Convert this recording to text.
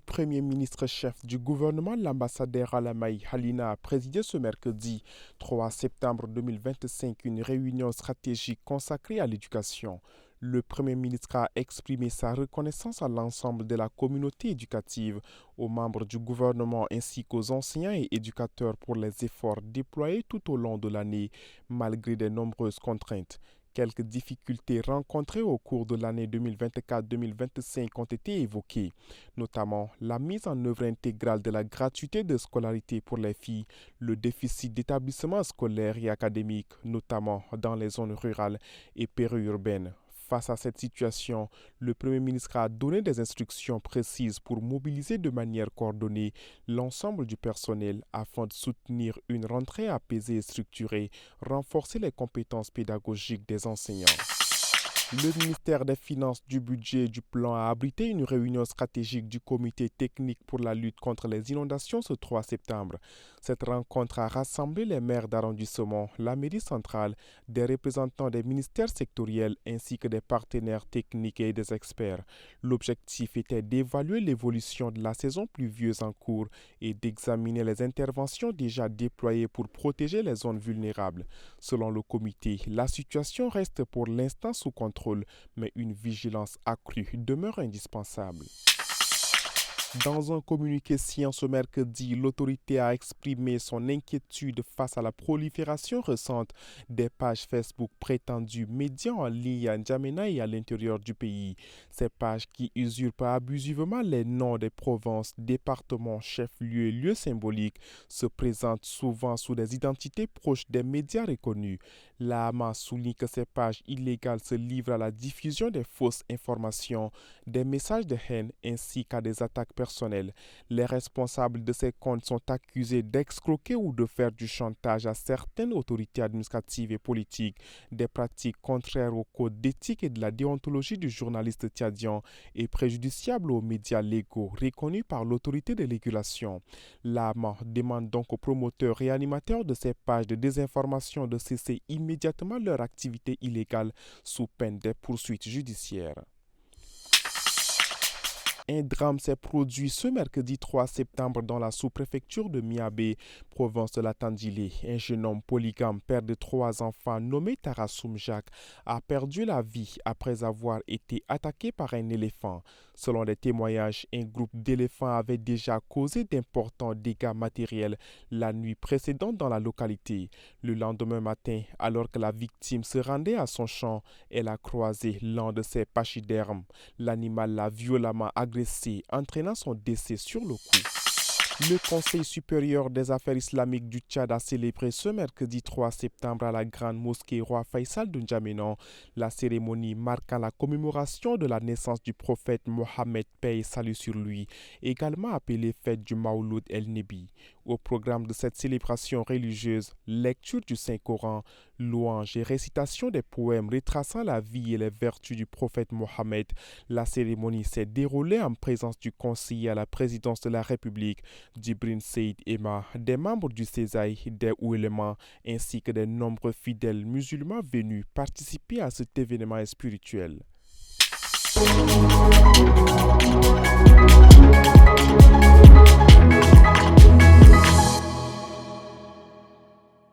Premier ministre chef du gouvernement, l'ambassadeur Alamai Halina, a présidé ce mercredi 3 septembre 2025 une réunion stratégique consacrée à l'éducation. Le Premier ministre a exprimé sa reconnaissance à l'ensemble de la communauté éducative, aux membres du gouvernement ainsi qu'aux enseignants et éducateurs pour les efforts déployés tout au long de l'année, malgré de nombreuses contraintes. Quelques difficultés rencontrées au cours de l'année 2024-2025 ont été évoquées, notamment la mise en œuvre intégrale de la gratuité de scolarité pour les filles, le déficit d'établissements scolaires et académiques, notamment dans les zones rurales et périurbaines. Face à cette situation, le Premier ministre a donné des instructions précises pour mobiliser de manière coordonnée l'ensemble du personnel afin de soutenir une rentrée apaisée et structurée, renforcer les compétences pédagogiques des enseignants. Le ministère des Finances, du Budget et du Plan a abrité une réunion stratégique du comité technique pour la lutte contre les inondations ce 3 septembre. Cette rencontre a rassemblé les maires d'arrondissement, la mairie centrale, des représentants des ministères sectoriels ainsi que des partenaires techniques et des experts. L'objectif était d'évaluer l'évolution de la saison pluvieuse en cours et d'examiner les interventions déjà déployées pour protéger les zones vulnérables. Selon le comité, la situation reste pour l'instant sous contrôle, mais une vigilance accrue demeure indispensable. Dans un communiqué signé ce mercredi, l'autorité a exprimé son inquiétude face à la prolifération récente des pages Facebook prétendues médias en ligne à N'Djamena et à l'intérieur du pays. Ces pages qui usurpent abusivement les noms des provinces, départements, chefs-lieux et lieux symboliques se présentent souvent sous des identités proches des médias reconnus. La Hama souligne que ces pages illégales se livrent à la diffusion des fausses informations, des messages de haine ainsi qu'à des attaques personnelles. Les responsables de ces comptes sont accusés d'escroquer ou de faire du chantage à certaines autorités administratives et politiques, des pratiques contraires au code d'éthique et de la déontologie du journaliste tchadien et préjudiciables aux médias légaux reconnus par l'autorité de régulation. L'AMA demande donc aux promoteurs et animateurs de ces pages de désinformation de cesser immédiatement leur activité illégale sous peine des poursuites judiciaires. Un drame s'est produit ce mercredi 3 septembre dans la sous-préfecture de Miabé, province de la Tandilé. Un jeune homme polygame, père de 3 enfants, nommé Tarassoum Jacques, a perdu la vie après avoir été attaqué par un éléphant. Selon les témoignages, un groupe d'éléphants avait déjà causé d'importants dégâts matériels la nuit précédente dans la localité. Le lendemain matin, alors que la victime se rendait à son champ, elle a croisé l'un de ses pachydermes. L'animal l'a violemment agressé, entraînant son décès sur le coup. Le Conseil supérieur des affaires islamiques du Tchad a célébré ce mercredi 3 septembre à la grande mosquée Roi Faisal de N'Djamena la cérémonie marquant la commémoration de la naissance du prophète Mohammed, paix et salut sur lui, également appelée fête du Mawlud el-Nebi. Au programme de cette célébration religieuse, lecture du Saint-Coran, louanges et récitation des poèmes retraçant la vie et les vertus du prophète Mohammed, la cérémonie s'est déroulée en présence du conseiller à la présidence de la République, Djibril Seyd Emma, des membres du CESAI, des oulémas, ainsi que de nombreux fidèles musulmans venus participer à cet événement spirituel.